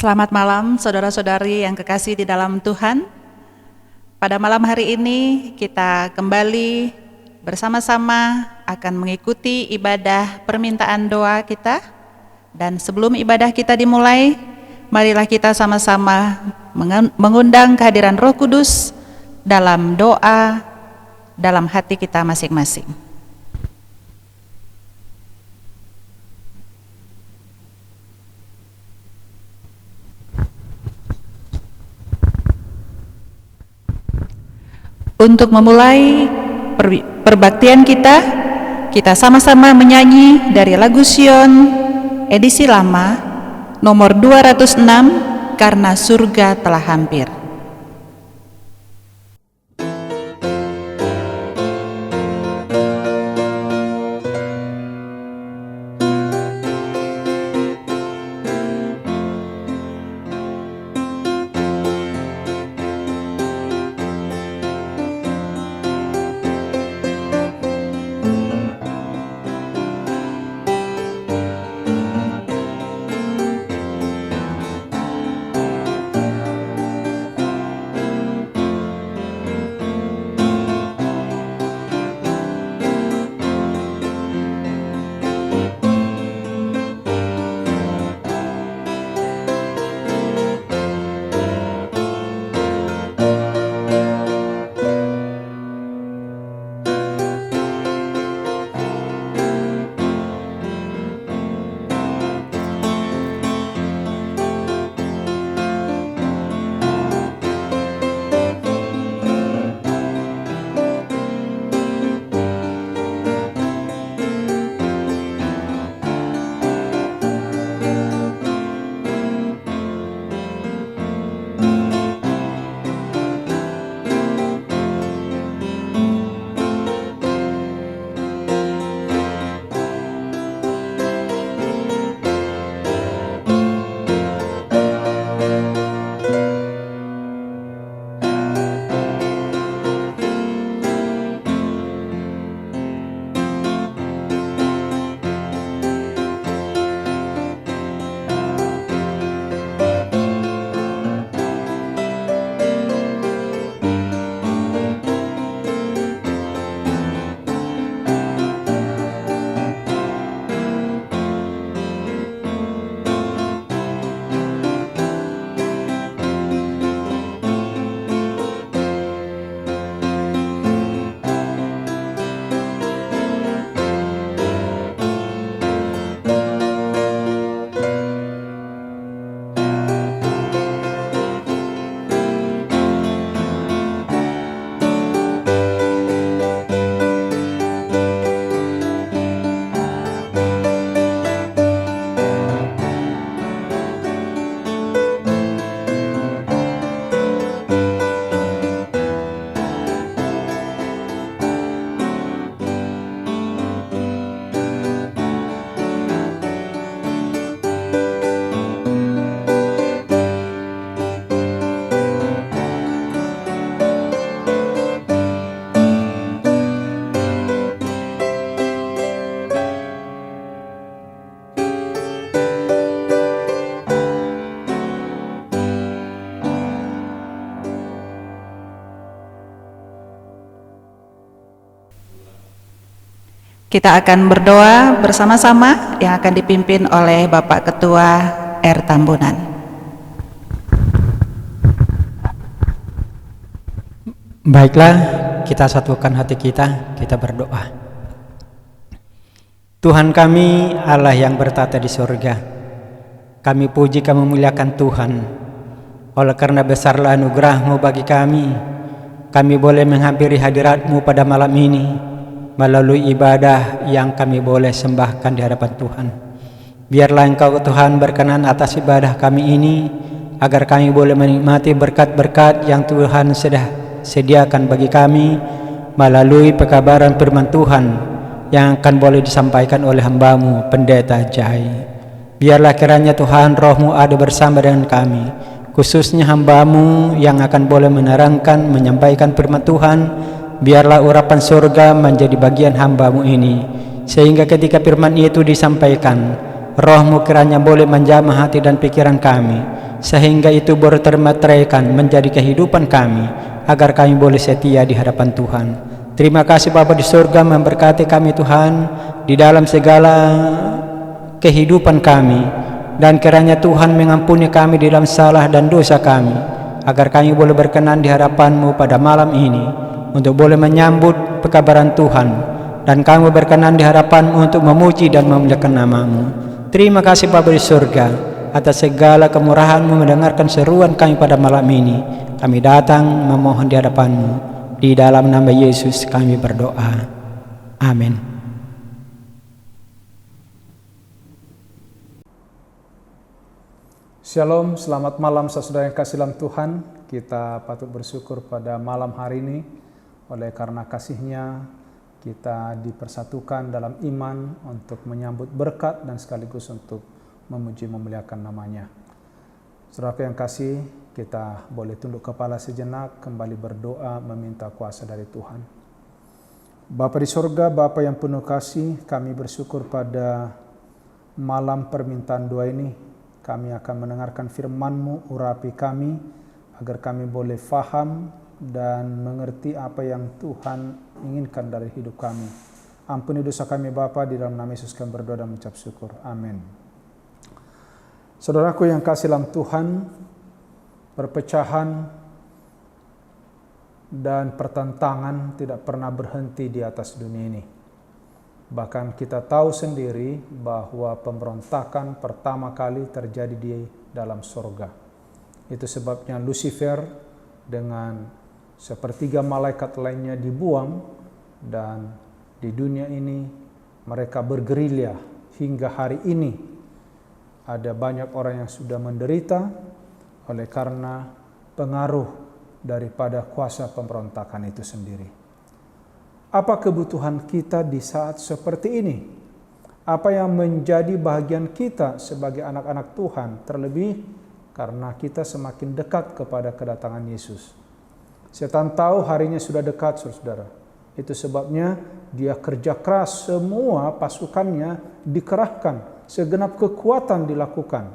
Selamat malam saudara-saudari yang kekasih di dalam Tuhan. Pada malam hari ini kita kembali bersama-sama akan mengikuti ibadah permintaan doa kita. Dan sebelum ibadah kita dimulai, marilah kita sama-sama mengundang kehadiran Roh Kudus dalam doa dalam hati kita masing-masing. Untuk memulai perbaktian kita sama-sama menyanyi dari lagu Sion edisi lama nomor 206, Karena Surga Telah Hampir. Kita akan berdoa bersama-sama yang akan dipimpin oleh Bapak Ketua R. Tambunan. Baiklah, kita satukan hati kita berdoa. Tuhan kami, Allah yang bertata di surga, kami puji, kami muliakan Tuhan. Oleh karena besarlah anugerah-Mu bagi kami boleh menghampiri hadirat-Mu pada malam ini melalui ibadah yang kami boleh sembahkan di hadapan Tuhan. Biarlah Engkau Tuhan berkenan atas ibadah kami ini, agar kami boleh menikmati berkat-berkat yang Tuhan sudah sediakan bagi kami melalui pekabaran firman Tuhan yang akan boleh disampaikan oleh hamba-Mu Pendeta Jai. Biarlah kiranya Tuhan Roh-Mu ada bersama dengan kami, khususnya hamba-Mu yang akan boleh menerangkan, menyampaikan firman Tuhan. Biarlah urapan surga menjadi bagian hamba-Mu ini, sehingga ketika firman itu disampaikan, Roh-Mu kiranya boleh menjamah hati dan pikiran kami, sehingga itu boleh termateraikan menjadi kehidupan kami, agar kami boleh setia di hadapan Tuhan. Terima kasih Bapa di surga, memberkati kami Tuhan di dalam segala kehidupan kami, dan kiranya Tuhan mengampuni kami di dalam salah dan dosa kami, agar kami boleh berkenan di hadapan-Mu pada malam ini untuk boleh menyambut pekabaran Tuhan, dan kami berkenan di hadapan-Mu untuk memuji dan memuliakan nama-Mu. Terima kasih Bapa di surga atas segala kemurahan-Mu mendengarkan seruan kami pada malam ini. Kami datang memohon di hadapan-Mu. Di dalam nama Yesus kami berdoa. Amin. Shalom, selamat malam saudara yang kasih dalam Tuhan. Kita patut bersyukur pada malam hari ini. Oleh karena kasih-Nya, kita dipersatukan dalam iman untuk menyambut berkat dan sekaligus untuk memuji memuliakan nama-Nya. Saudara yang kasih, kita boleh tunduk kepala sejenak, kembali berdoa meminta kuasa dari Tuhan. Bapa di sorga, Bapa yang penuh kasih, kami bersyukur pada malam permintaan doa ini. Kami akan mendengarkan firman-Mu, urapi kami, agar kami boleh faham dan mengerti apa yang Tuhan inginkan dari hidup kami. Ampuni dosa kami Bapa, di dalam nama Yesus kami berdoa dan mengucap syukur. Amin. Saudaraku yang kasih dalam Tuhan, perpecahan dan pertentangan tidak pernah berhenti di atas dunia ini. Bahkan kita tahu sendiri bahwa pemberontakan pertama kali terjadi di dalam sorga. Itu sebabnya Lucifer dengan sepertiga malaikat lainnya dibuang, dan di dunia ini mereka bergerilya hingga hari ini. Ada banyak orang yang sudah menderita oleh karena pengaruh daripada kuasa pemberontakan itu sendiri. Apa kebutuhan kita di saat seperti ini? Apa yang menjadi bahagian kita sebagai anak-anak Tuhan, terlebih karena kita semakin dekat kepada kedatangan Yesus. Setan tahu harinya sudah dekat, saudara. Itu sebabnya dia kerja keras, semua pasukannya dikerahkan, segenap kekuatan dilakukan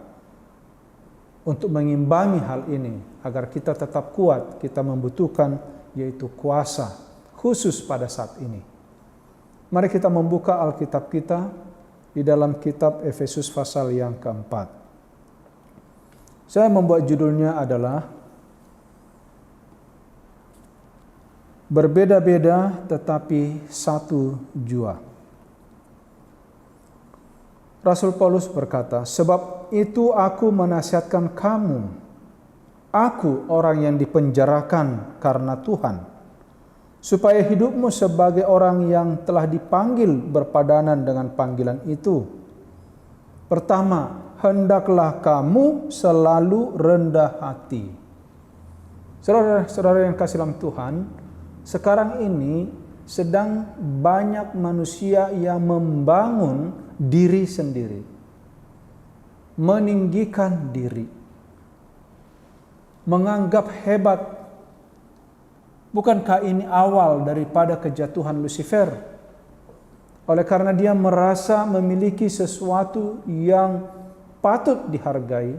untuk mengimbangi hal ini agar kita tetap kuat. Kita membutuhkan yaitu kuasa khusus pada saat ini. Mari kita membuka Alkitab kita di dalam kitab Efesus pasal yang keempat. Saya membuat judulnya adalah Berbeda-beda tetapi satu jua. Rasul Paulus berkata, sebab itu aku menasihatkan kamu, aku orang yang dipenjarakan karena Tuhan, supaya hidupmu sebagai orang yang telah dipanggil berpadanan dengan panggilan itu. Pertama, hendaklah kamu selalu rendah hati. Saudara-saudara yang kasih dalam Tuhan, sekarang ini sedang banyak manusia yang membangun diri sendiri, meninggikan diri, menganggap hebat. Bukankah ini awal daripada kejatuhan Lucifer? Oleh karena dia merasa memiliki sesuatu yang patut dihargai,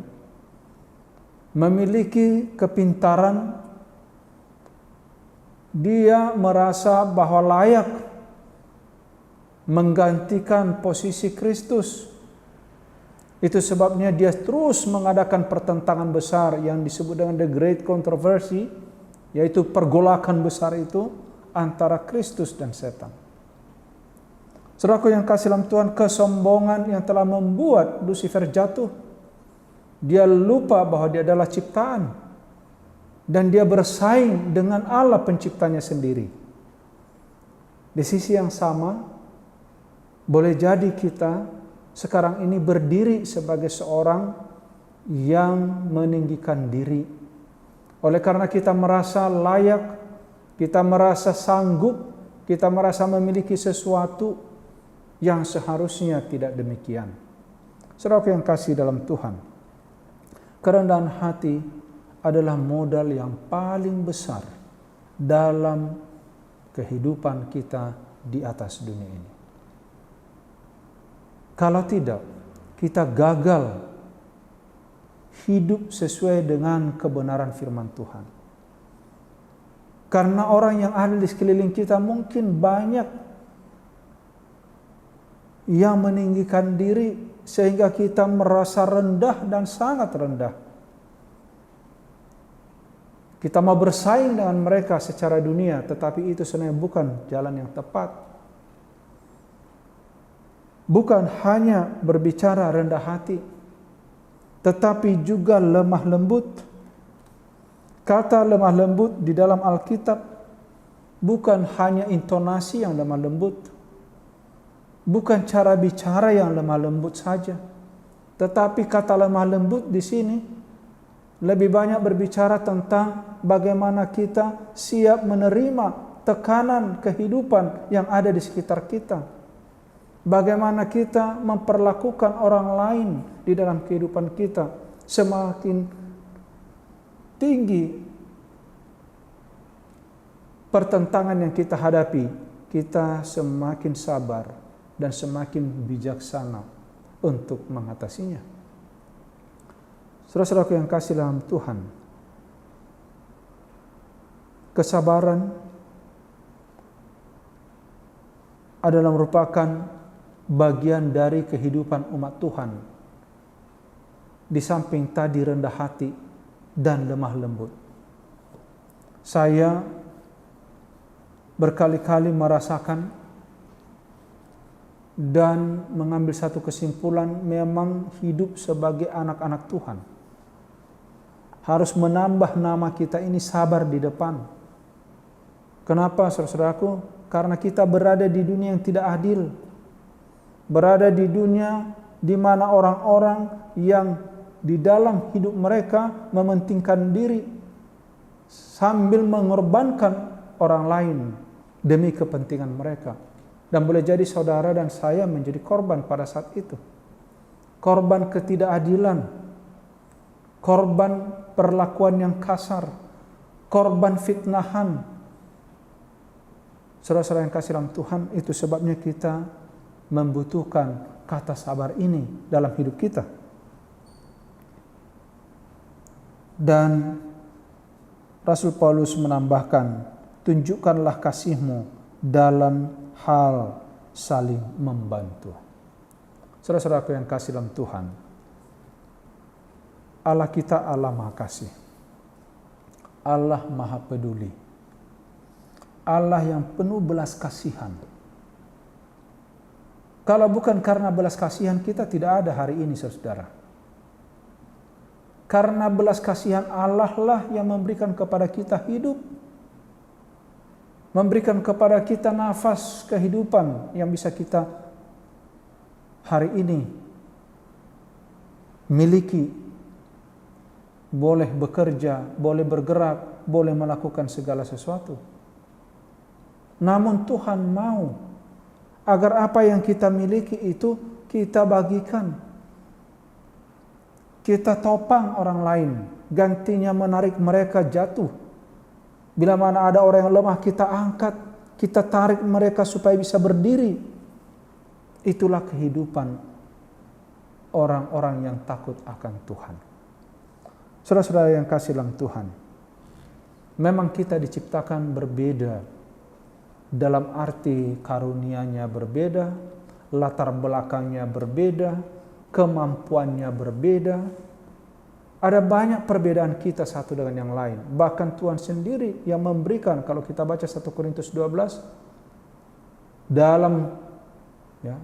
memiliki kepintaran, dia merasa bahwa layak menggantikan posisi Kristus. Itu sebabnya dia terus mengadakan pertentangan besar yang disebut dengan the great controversy, yaitu pergolakan besar itu antara Kristus dan setan. Saudaraku yang kasih dalam Tuhan, kesombongan yang telah membuat Lucifer jatuh. Dia lupa bahwa dia adalah ciptaan, dan dia bersaing dengan Allah penciptanya sendiri. Di sisi yang sama, boleh jadi kita sekarang ini berdiri sebagai seorang yang meninggikan diri. Oleh karena kita merasa layak, kita merasa sanggup, kita merasa memiliki sesuatu yang seharusnya tidak demikian. Saudara yang kasih dalam Tuhan, kerendahan hati adalah modal yang paling besar dalam kehidupan kita di atas dunia ini. Kalau tidak, kita gagal hidup sesuai dengan kebenaran firman Tuhan. Karena orang yang ada di sekeliling kita mungkin banyak yang meninggikan diri sehingga kita merasa rendah dan sangat rendah. Kita mau bersaing dengan mereka secara dunia, tetapi itu sebenarnya bukan jalan yang tepat. Bukan hanya berbicara rendah hati, tetapi juga lemah lembut. Kata lemah lembut di dalam Alkitab bukan hanya intonasi yang lemah lembut, bukan cara bicara yang lemah lembut saja, tetapi kata lemah lembut di sini lebih banyak berbicara tentang bagaimana kita siap menerima tekanan kehidupan yang ada di sekitar kita. Bagaimana kita memperlakukan orang lain di dalam kehidupan kita. Semakin tinggi pertentangan yang kita hadapi, kita semakin sabar dan semakin bijaksana untuk mengatasinya. Saudara-saudaraku yang kasih dalam Tuhan, kesabaran adalah merupakan bagian dari kehidupan umat Tuhan. Di samping tadi rendah hati dan lemah lembut. Saya berkali-kali merasakan dan mengambil satu kesimpulan, memang hidup sebagai anak-anak Tuhan harus menambah nama kita ini sabar di depan. Kenapa, saudara-saudaraku? Karena kita berada di dunia yang tidak adil. Berada di dunia di mana orang-orang yang di dalam hidup mereka mementingkan diri sambil mengorbankan orang lain demi kepentingan mereka. Dan boleh jadi saudara dan saya menjadi korban pada saat itu. Korban ketidakadilan, korban perlakuan yang kasar, korban fitnahan. Saudara-saudara yang kasih dalam Tuhan, itu sebabnya kita membutuhkan kata sabar ini dalam hidup kita. Dan Rasul Paulus menambahkan, tunjukkanlah kasihmu dalam hal saling membantu. Saudara-saudaraku yang kasih dalam Tuhan, Allah kita Allah Maha Kasih, Allah Maha Peduli, Allah yang penuh belas kasihan. Kalau bukan karena belas kasihan, kita tidak ada hari ini, saudara. Karena belas kasihan Allah lah yang memberikan kepada kita hidup, memberikan kepada kita nafas kehidupan yang bisa kita hari ini miliki. Boleh bekerja, boleh bergerak, boleh melakukan segala sesuatu. Namun Tuhan mau agar apa yang kita miliki itu kita bagikan. Kita topang orang lain, gantinya menarik mereka jatuh. Bila mana ada orang yang lemah, kita angkat, kita tarik mereka supaya bisa berdiri. Itulah kehidupan orang-orang yang takut akan Tuhan. Saudara-saudara yang kasih dalam Tuhan, memang kita diciptakan berbeda, dalam arti karunia-Nya berbeda, latar belakangnya berbeda, kemampuannya berbeda. Ada banyak perbedaan kita satu dengan yang lain. Bahkan Tuhan sendiri yang memberikan, kalau kita baca 1 Korintus 12, dalam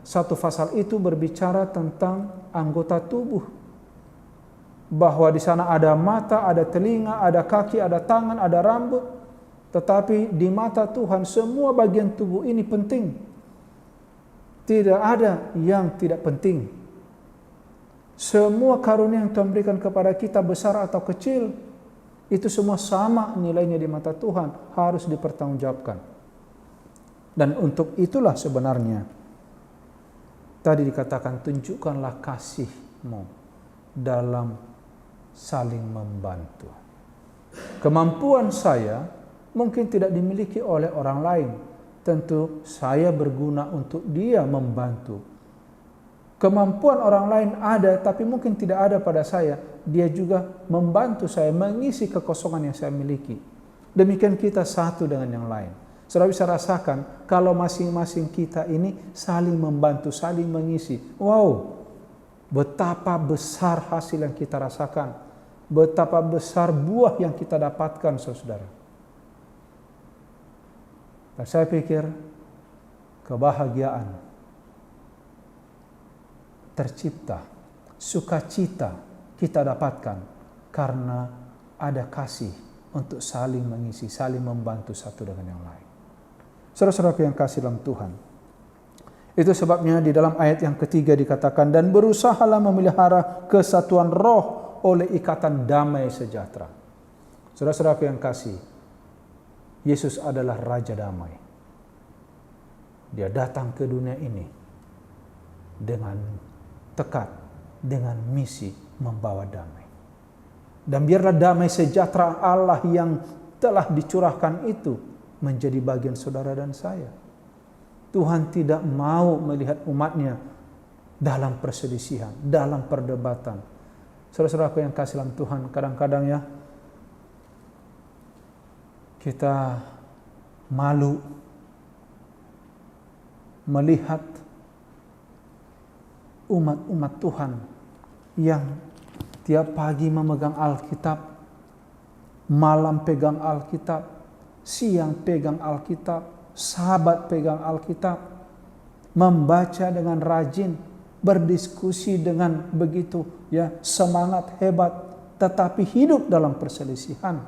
satu pasal itu berbicara tentang anggota tubuh. Bahwa di sana ada mata, ada telinga, ada kaki, ada tangan, ada rambut. Tetapi di mata Tuhan semua bagian tubuh ini penting. Tidak ada yang tidak penting. Semua karunia yang Tuhan berikan kepada kita, besar atau kecil, itu semua sama nilainya di mata Tuhan, harus dipertanggungjawabkan. Dan untuk itulah sebenarnya tadi dikatakan, tunjukkanlah kasih-Mu dalam saling membantu. Kemampuan saya mungkin tidak dimiliki oleh orang lain. Tentu saya berguna untuk dia membantu. Kemampuan orang lain ada, tapi mungkin tidak ada pada saya. Dia juga membantu saya mengisi kekosongan yang saya miliki. Demikian kita satu dengan yang lain. Saudara bisa rasakan kalau masing-masing kita ini saling membantu, saling mengisi. Wow, betapa besar hasil yang kita rasakan. Betapa besar buah yang kita dapatkan, saudara. Dan saya pikir kebahagiaan tercipta, sukacita kita dapatkan karena ada kasih untuk saling mengisi, saling membantu satu dengan yang lain. Saudara-saudara yang kasih dalam Tuhan, itu sebabnya di dalam ayat yang ketiga dikatakan, dan berusahalah memelihara kesatuan roh oleh ikatan damai sejahtera. Saudara-saudara yang kasih, Yesus adalah Raja Damai. Dia datang ke dunia ini dengan tekad, dengan misi membawa damai. Dan biarlah damai sejahtera Allah yang telah dicurahkan itu menjadi bagian saudara dan saya. Tuhan tidak mau melihat umatnya dalam perselisihan, dalam perdebatan. Saudara-saudaraku yang kasih dalam Tuhan, kadang-kadang ya kita malu melihat umat-umat Tuhan yang tiap pagi memegang Alkitab, malam pegang Alkitab, siang pegang Alkitab, sahabat pegang Alkitab, membaca dengan rajin, berdiskusi dengan begitu ya semangat hebat, tetapi hidup dalam perselisihan,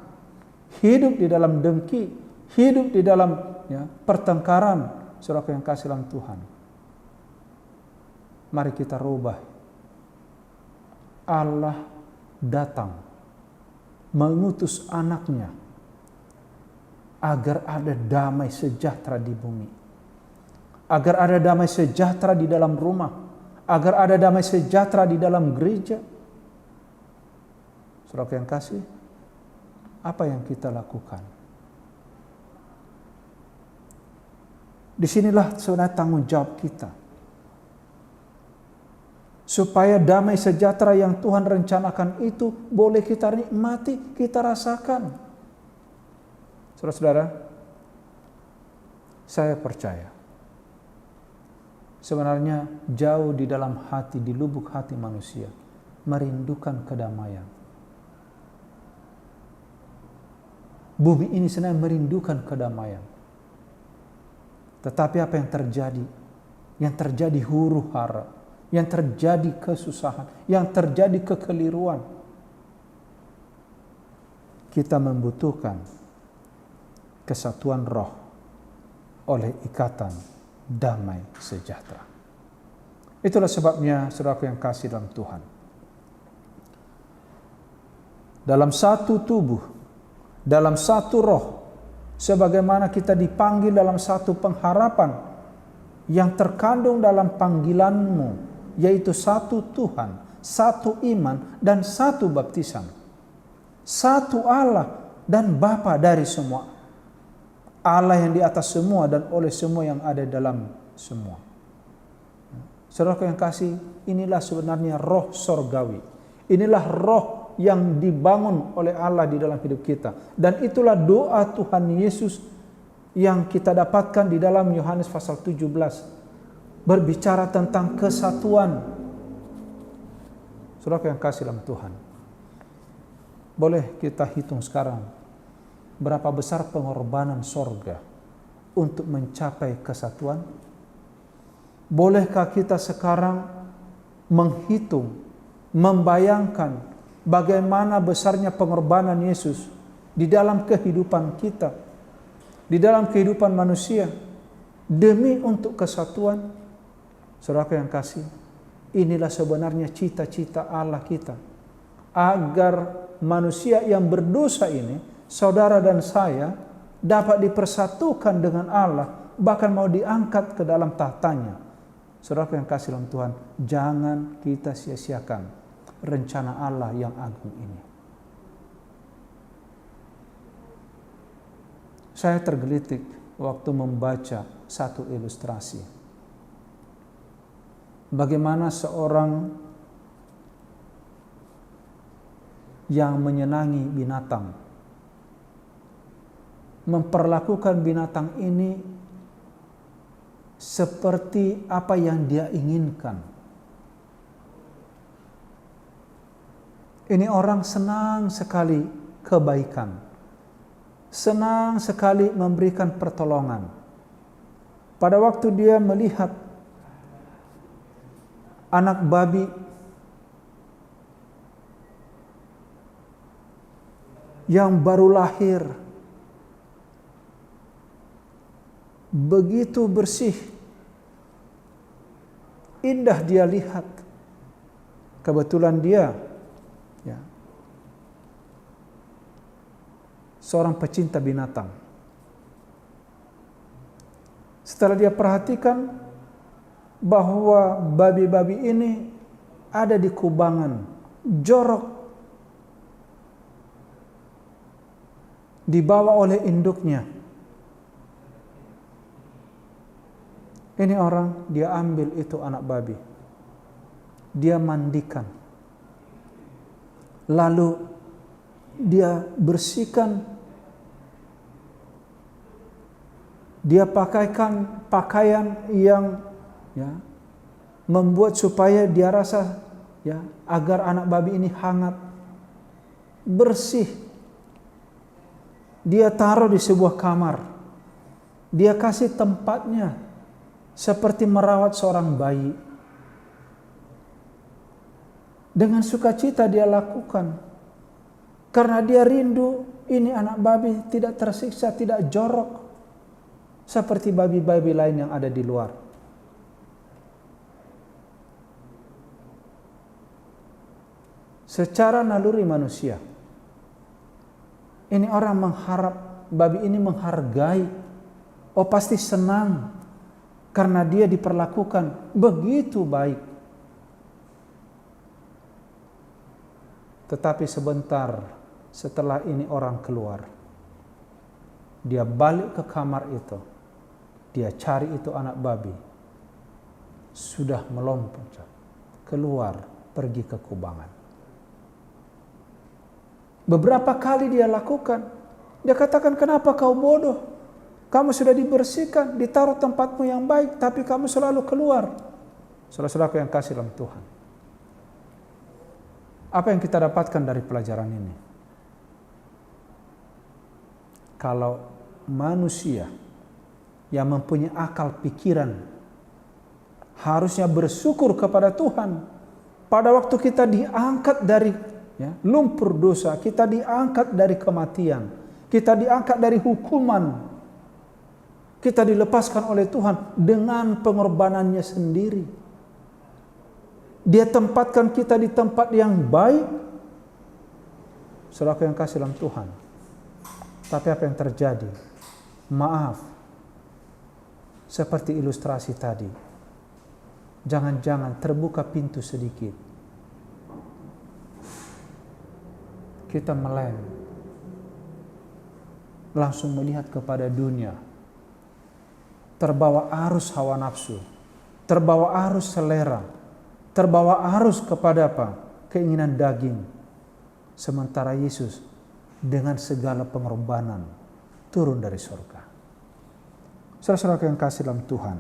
hidup di dalam dengki, hidup di dalam ya pertengkaran. Saudara yang kasih dalam Tuhan, mari kita rubah. Allah datang mengutus anaknya agar ada damai sejahtera di bumi, agar ada damai sejahtera di dalam rumah, agar ada damai sejahtera di dalam gereja. Saudara yang kasih, apa yang kita lakukan? Disinilah sebenarnya tanggung jawab kita. Supaya damai sejahtera yang Tuhan rencanakan itu boleh kita nikmati, kita rasakan. Saudara-saudara, saya percaya sebenarnya jauh di dalam hati, di lubuk hati manusia, merindukan kedamaian. Bumi ini sebenarnya merindukan kedamaian. Tetapi apa yang terjadi? Yang terjadi huru-hara, yang terjadi kesusahan, yang terjadi kekeliruan. Kita membutuhkan kesatuan roh oleh ikatan damai sejahtera. Itulah sebabnya saudaraku yang kasih dalam Tuhan, dalam satu tubuh, dalam satu roh, sebagaimana kita dipanggil dalam satu pengharapan yang terkandung dalam panggilanmu, yaitu satu Tuhan, satu iman, dan satu baptisan. Satu Allah dan Bapa dari semua. Allah yang di atas semua dan oleh semua yang ada dalam semua. Saudara yang kasih, inilah sebenarnya roh sorgawi. Inilah roh yang dibangun oleh Allah di dalam hidup kita. Dan itulah doa Tuhan Yesus yang kita dapatkan di dalam Yohanes pasal 17. Berbicara tentang kesatuan. Saudara yang kasih dalam Tuhan, boleh kita hitung sekarang berapa besar pengorbanan sorga untuk mencapai kesatuan? Bolehkah kita sekarang menghitung, membayangkan bagaimana besarnya pengorbanan Yesus di dalam kehidupan kita, di dalam kehidupan manusia, demi untuk kesatuan? Saudara yang kasih, inilah sebenarnya cita-cita Allah kita, agar manusia yang berdosa ini, saudara dan saya, dapat dipersatukan dengan Allah, bahkan mau diangkat ke dalam tahtanya. Saudara yang kasih dalam Tuhan, jangan kita sia-siakan rencana Allah yang agung ini. Saya tergelitik waktu membaca satu ilustrasi. bagaimana seorang yang menyenangi binatang memperlakukan binatang ini seperti apa yang dia inginkan. Ini orang senang sekali kebaikan, senang sekali memberikan pertolongan. Pada waktu dia melihat anak babi yang baru lahir, begitu bersih, indah dia lihat. Kebetulan dia seorang pecinta binatang. Setelah dia perhatikan bahwa babi-babi ini ada di kubangan, jorok, dibawa oleh induknya. Ini orang, dia ambil itu anak babi, dia mandikan, lalu dia bersihkan, dia pakaikan pakaian yang membuat supaya dia rasa agar anak babi ini hangat, bersih. Dia taruh di sebuah kamar, dia kasih tempatnya seperti merawat seorang bayi. Dengan sukacita dia lakukan, karena dia rindu ini anak babi tidak tersiksa, tidak jorok seperti babi-babi lain yang ada di luar. Secara naluri manusia, ini orang mengharap babi ini menghargai, oh pasti senang karena dia diperlakukan begitu baik. Tetapi sebentar setelah ini orang keluar, dia balik ke kamar itu, dia cari itu anak babi, sudah melompat keluar pergi ke kubangan. Beberapa kali dia lakukan, dia katakan, kenapa kau bodoh? Kamu sudah dibersihkan, ditaruh tempatmu yang baik, tapi kamu selalu keluar. Saudara-saudaraku yang kasih dalam Tuhan, apa yang kita dapatkan dari pelajaran ini? Kalau manusia yang mempunyai akal pikiran harusnya bersyukur kepada Tuhan pada waktu kita diangkat dari lumpur dosa, kita diangkat dari kematian, kita diangkat dari hukuman, kita dilepaskan oleh Tuhan dengan pengorbanannya sendiri. Dia tempatkan kita di tempat yang baik. Saudara yang kasih dalam Tuhan, tapi apa yang terjadi? Maaf, seperti ilustrasi tadi, jangan-jangan terbuka pintu sedikit, kita meleng, langsung melihat kepada dunia, terbawa arus hawa nafsu, terbawa arus selera, terbawa arus kepada apa? Keinginan daging. Sementara Yesus dengan segala pengorbanan turun dari surga. Saudara-saudara yang kasih dalam Tuhan,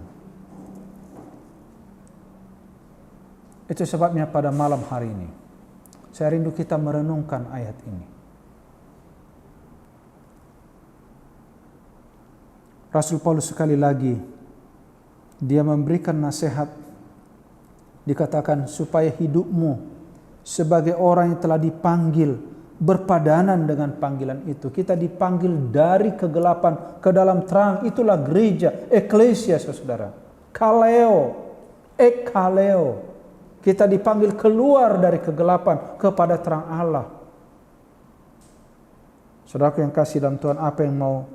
itu sebabnya pada malam hari ini saya rindu kita merenungkan ayat ini. Rasul Paulus sekali lagi dia memberikan nasihat, dikatakan supaya hidupmu sebagai orang yang telah dipanggil berpadanan dengan panggilan itu. Kita dipanggil dari kegelapan ke dalam terang. Itulah gereja, eklesia, saudara. Kaleo, ekaleo. Kita dipanggil keluar dari kegelapan kepada terang Allah. Saudaraku yang kasih dalam Tuhan, apa yang mau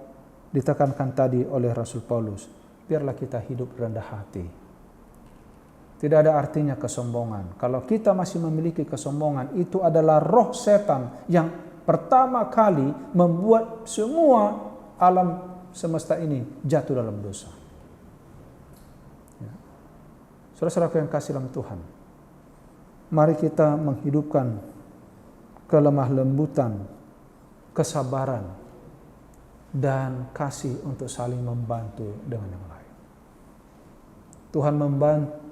ditekankan tadi oleh Rasul Paulus? Biarlah kita hidup rendah hati. Tidak ada artinya kesombongan. Kalau kita masih memiliki kesombongan, itu adalah roh setan yang pertama kali membuat semua alam semesta ini jatuh dalam dosa. Saudara-saudara yang kasih dalam Tuhan, mari kita menghidupkan kelemah lembutan, kesabaran, dan kasih untuk saling membantu dengan yang lain.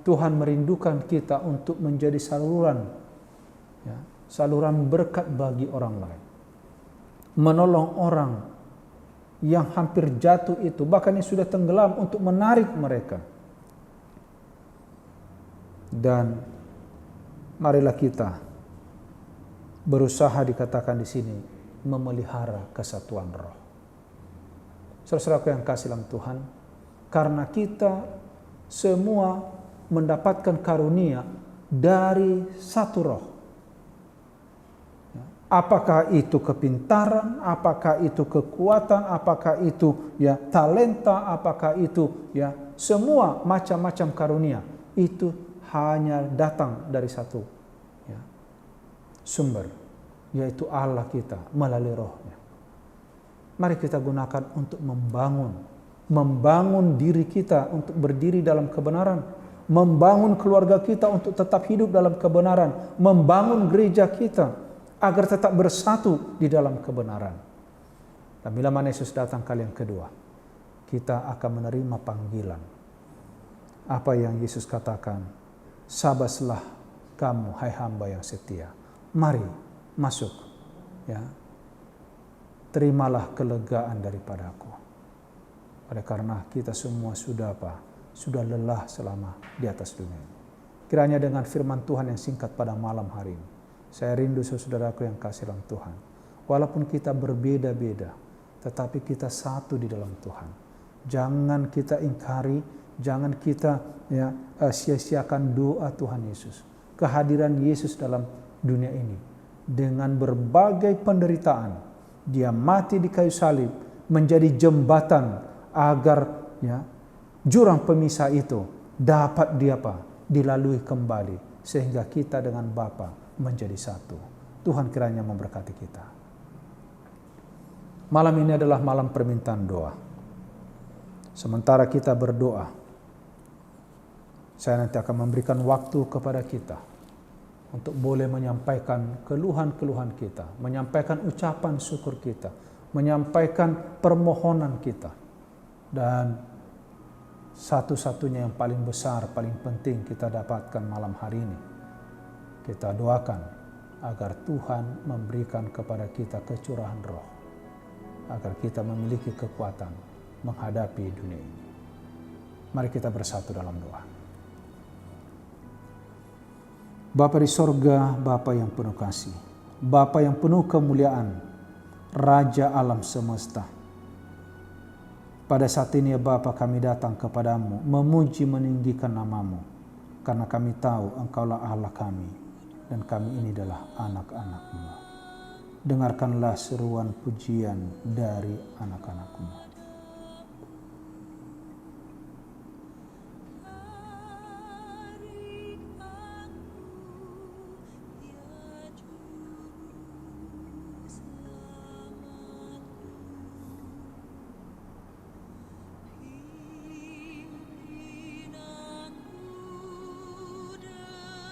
Tuhan merindukan kita untuk menjadi saluran, saluran berkat bagi orang lain. Menolong orang yang hampir jatuh itu, bahkan yang sudah tenggelam, untuk menarik mereka. Dan marilah kita berusaha, dikatakan di sini, memelihara kesatuan roh. Saudara-saudaraku yang kasih dalam Tuhan, karena kita semua mendapatkan karunia dari satu roh. Apakah itu kepintaran, apakah itu kekuatan, apakah itu talenta, apakah itu semua macam-macam karunia, itu hanya datang dari satu sumber, yaitu Allah kita melalui rohnya. Mari kita gunakan untuk membangun diri kita untuk berdiri dalam kebenaran, membangun keluarga kita untuk tetap hidup dalam kebenaran, membangun gereja kita agar tetap bersatu di dalam kebenaran. Dan bila mana Yesus datang kali yang kedua, kita akan menerima panggilan. Apa yang Yesus katakan, sabaslah kamu hai hamba yang setia, mari masuk, terimalah kelegaan daripadaku. Oleh karena kita semua sudah lelah selama di atas dunia ini. Kiranya dengan firman Tuhan yang singkat pada malam hari ini, saya rindu saudaraku yang kasih dalam Tuhan, walaupun kita berbeda-beda, tetapi kita satu di dalam Tuhan. Jangan kita ingkari, jangan kita sia-siakan doa Tuhan Yesus, kehadiran Yesus dalam dunia ini. Dengan berbagai penderitaan, dia mati di kayu salib, menjadi jembatan agar jurang pemisah itu dapat dilalui kembali, sehingga kita dengan Bapa menjadi satu. Tuhan kiranya memberkati kita. Malam ini adalah malam permintaan doa. Sementara kita berdoa, saya nanti akan memberikan waktu kepada kita untuk boleh menyampaikan keluhan-keluhan kita, menyampaikan ucapan syukur kita, menyampaikan permohonan kita. Dan satu-satunya yang paling besar, paling penting kita dapatkan malam hari ini, kita doakan agar Tuhan memberikan kepada kita kecurahan roh, agar kita memiliki kekuatan menghadapi dunia ini. Mari kita bersatu dalam doa. Bapa di sorga, Bapa yang penuh kasih, Bapa yang penuh kemuliaan, Raja alam semesta. Pada saat ini ya Bapa, kami datang kepadamu, memuji meninggikan namamu, karena kami tahu Engkaulah Allah kami, dan kami ini adalah anak-anak-Mu. Dengarkanlah seruan pujian dari anak-anak-Mu.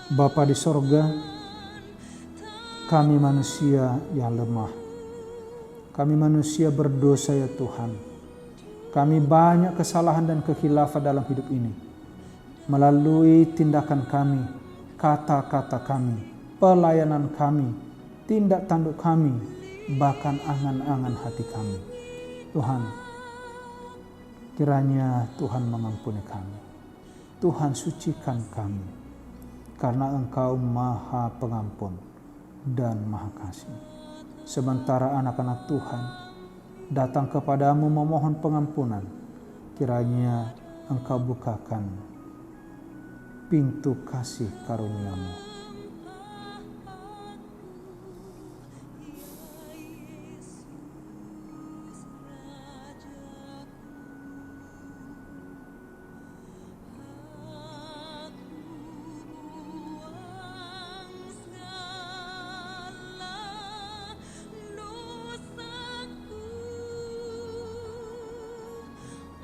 Bapa di sorga, kami manusia yang lemah. Kami manusia berdosa ya Tuhan. Kami banyak kesalahan dan kekhilafan dalam hidup ini. Melalui tindakan kami, kata-kata kami, pelayanan kami, tindak tanduk kami, bahkan angan-angan hati kami. Tuhan, kiranya Tuhan mengampuni kami. Tuhan sucikan kami. Karena Engkau Maha Pengampun dan Maha Kasih. Sementara anak-anak Tuhan datang kepadamu memohon pengampunan, kiranya Engkau bukakan pintu kasih karunia-Mu.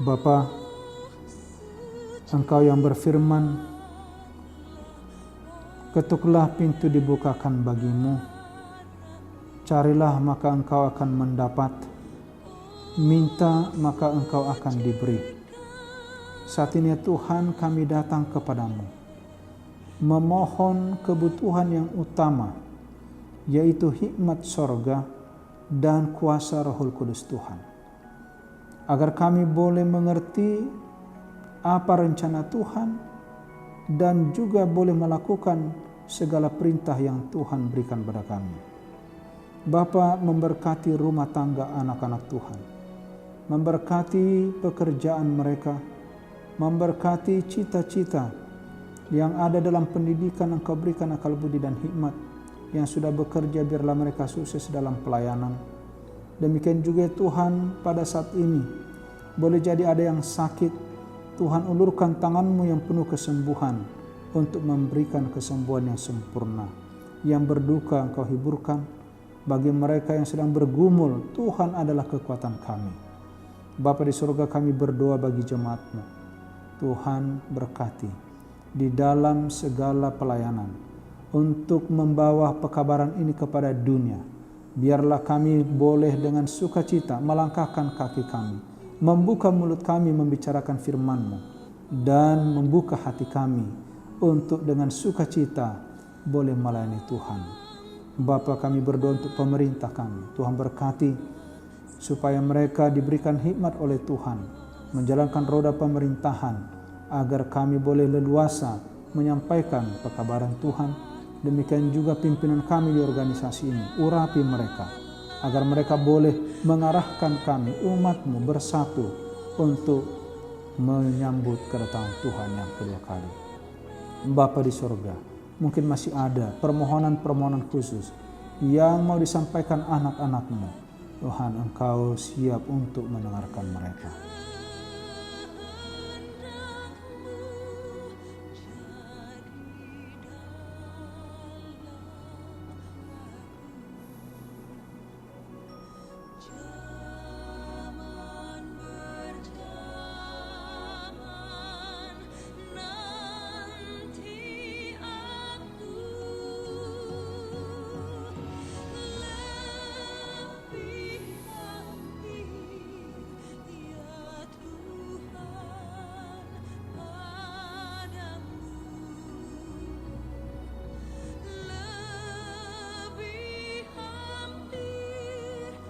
Bapa, Engkau yang berfirman Ketuklah pintu dibukakan bagimu. Carilah maka engkau akan mendapat. Minta maka engkau akan diberi. Saat ini Tuhan kami datang kepadamu, memohon kebutuhan yang utama, yaitu hikmat sorga dan kuasa Rohul Kudus Tuhan. Agar kami boleh mengerti apa rencana Tuhan, dan juga boleh melakukan segala perintah yang Tuhan berikan kepada kami. Bapa, memberkati rumah tangga anak-anak Tuhan, memberkati pekerjaan mereka, memberkati cita-cita yang ada dalam pendidikan. Engkau berikan akal budi dan hikmat. Yang sudah bekerja, biarlah mereka sukses dalam pelayanan. Demikian juga Tuhan, pada saat ini boleh jadi ada yang sakit, Tuhan ulurkan tangan-Mu yang penuh kesembuhan untuk memberikan kesembuhan yang sempurna. Yang berduka Engkau hiburkan. Bagi mereka yang sedang bergumul, Tuhan adalah kekuatan kami. Bapa di surga, kami berdoa bagi jemaat-Mu. Tuhan berkati di dalam segala pelayanan untuk membawa pekabaran ini kepada dunia. Biarlah kami boleh dengan sukacita melangkahkan kaki kami, membuka mulut kami membicarakan firman-Mu, dan membuka hati kami untuk dengan sukacita boleh melayani Tuhan. Bapa, kami berdoa untuk pemerintah kami. Tuhan berkati supaya mereka diberikan hikmat oleh Tuhan, menjalankan roda pemerintahan, agar kami boleh leluasa menyampaikan pekabaran Tuhan. Demikian juga pimpinan kami di organisasi ini, urapi mereka, agar mereka boleh mengarahkan kami, umat-Mu, bersatu untuk menyambut kedatangan Tuhan yang kedua kali. Bapa di surga, mungkin masih ada permohonan-permohonan khusus yang mau disampaikan anak-anak-Mu. Tuhan, Engkau siap untuk mendengarkan mereka.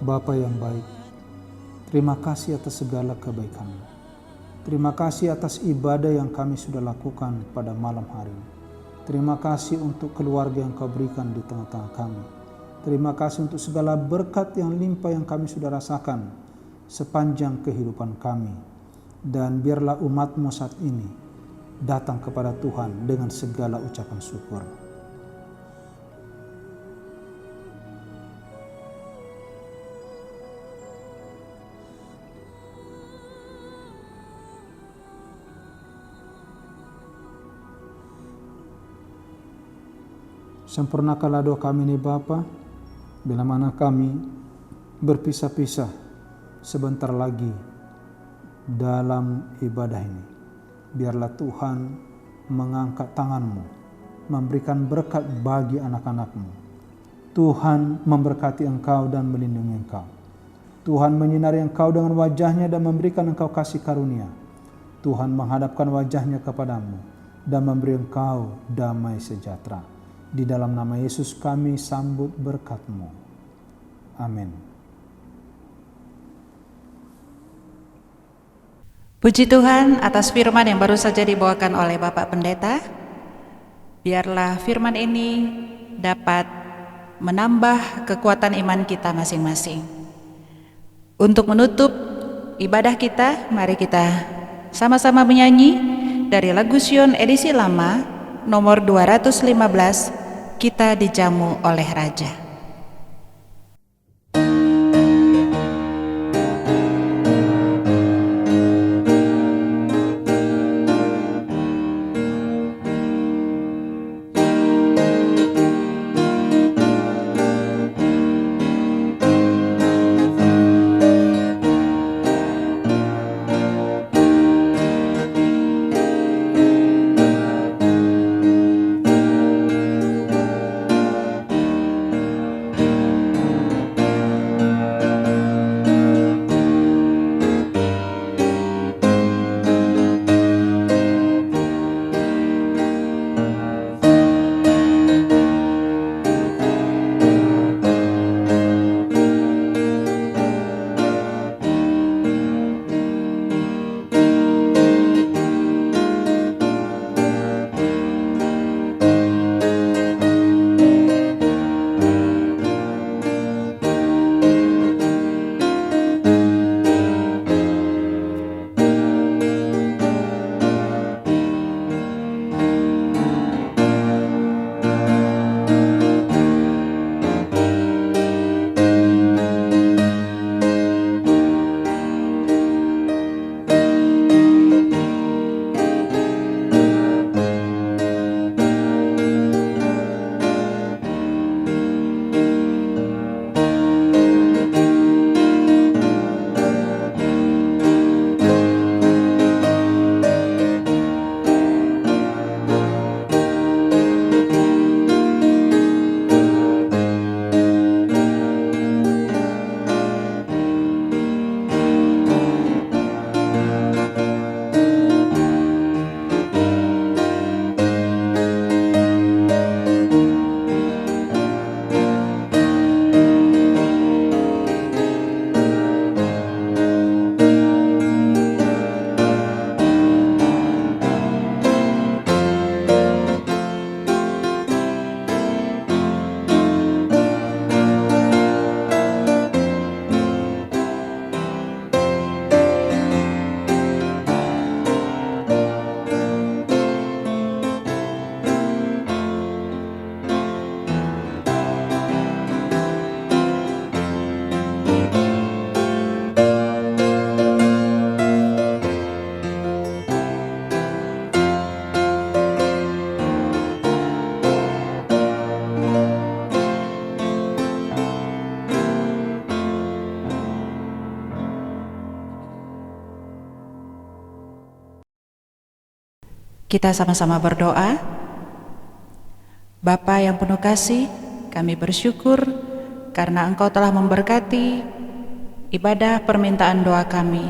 Bapa yang baik, terima kasih atas segala kebaikan-Mu. Terima kasih atas ibadah yang kami sudah lakukan pada malam hari ini. Terima kasih untuk keluarga yang Kau berikan di tengah-tengah kami. Terima kasih untuk segala berkat yang limpah yang kami sudah rasakan sepanjang kehidupan kami. Dan biarlah umat-Mu saat ini datang kepada Tuhan dengan segala ucapan syukur. Sempurnakanlah doa kami ini Bapa, bila mana kami berpisah-pisah sebentar lagi dalam ibadah ini. Biarlah Tuhan mengangkat tangan-Mu, memberikan berkat bagi anak-anak-Mu. Tuhan memberkati engkau dan melindungi engkau. Tuhan menyinari engkau dengan wajah-Nya dan memberikan engkau kasih karunia. Tuhan menghadapkan wajah-Nya kepadamu dan memberi engkau damai sejahtera. Di dalam nama Yesus kami sambut berkat-Mu. Amin. Puji Tuhan atas firman yang baru saja dibawakan oleh Bapak Pendeta. Biarlah firman ini dapat menambah kekuatan iman kita masing-masing. Untuk menutup ibadah kita, mari kita sama-sama menyanyi dari lagu Sion edisi lama nomor 215, Kita Dijamu oleh Raja. Kita sama-sama berdoa. Bapa yang penuh kasih, kami bersyukur karena Engkau telah memberkati ibadah permintaan doa kami.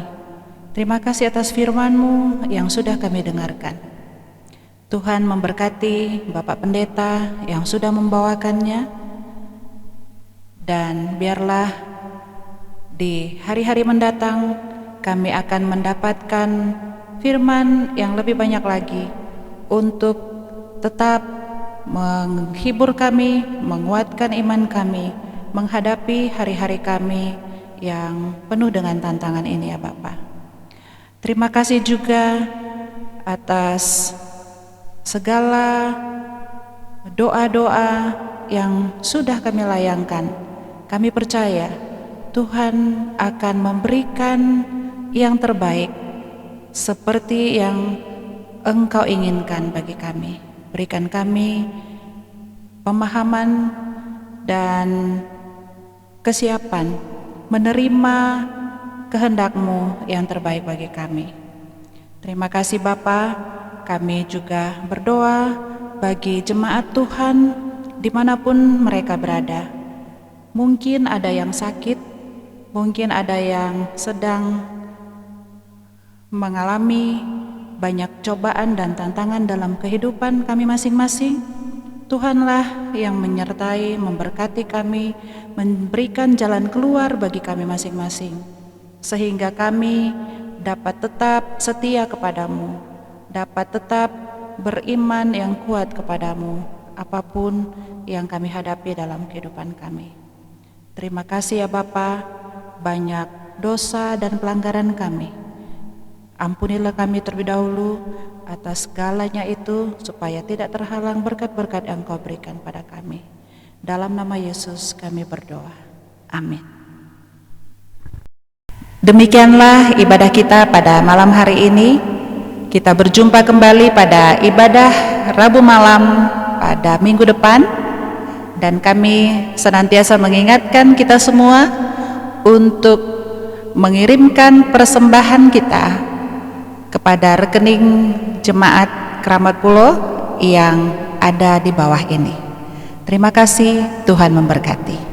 Terima kasih atas firman-Mu yang sudah kami dengarkan. Tuhan memberkati Bapak Pendeta yang sudah membawakannya, dan biarlah di hari-hari mendatang kami akan mendapatkan firman yang lebih banyak lagi untuk tetap menghibur kami, menguatkan iman kami, menghadapi hari-hari kami yang penuh dengan tantangan ini ya Bapa. Terima kasih juga atas segala doa-doa yang sudah kami layangkan. Kami percaya Tuhan akan memberikan yang terbaik seperti yang Engkau inginkan bagi kami. Berikan kami pemahaman dan kesiapan menerima kehendak-Mu yang terbaik bagi kami. Terima kasih Bapa. Kami juga berdoa bagi jemaat Tuhan dimanapun mereka berada. Mungkin ada yang sakit, mungkin ada yang sedang mengalami banyak cobaan dan tantangan dalam kehidupan kami masing-masing. Tuhanlah yang menyertai, memberkati kami, memberikan jalan keluar bagi kami masing-masing, sehingga kami dapat tetap setia kepadamu, dapat tetap beriman yang kuat kepadamu, apapun yang kami hadapi dalam kehidupan kami. Terima kasih ya Bapa, banyak dosa dan pelanggaran kami. Ampunilah kami terlebih dahulu atas segalanya itu, supaya tidak terhalang berkat-berkat yang Kau berikan pada kami. Dalam nama Yesus kami berdoa. Amin. Demikianlah ibadah kita pada malam hari ini. Kita berjumpa kembali pada ibadah Rabu malam pada minggu depan. Dan kami senantiasa mengingatkan kita semua untuk mengirimkan persembahan kita kepada rekening Jemaat Keramat Pulo yang ada di bawah ini. Terima kasih, Tuhan memberkati.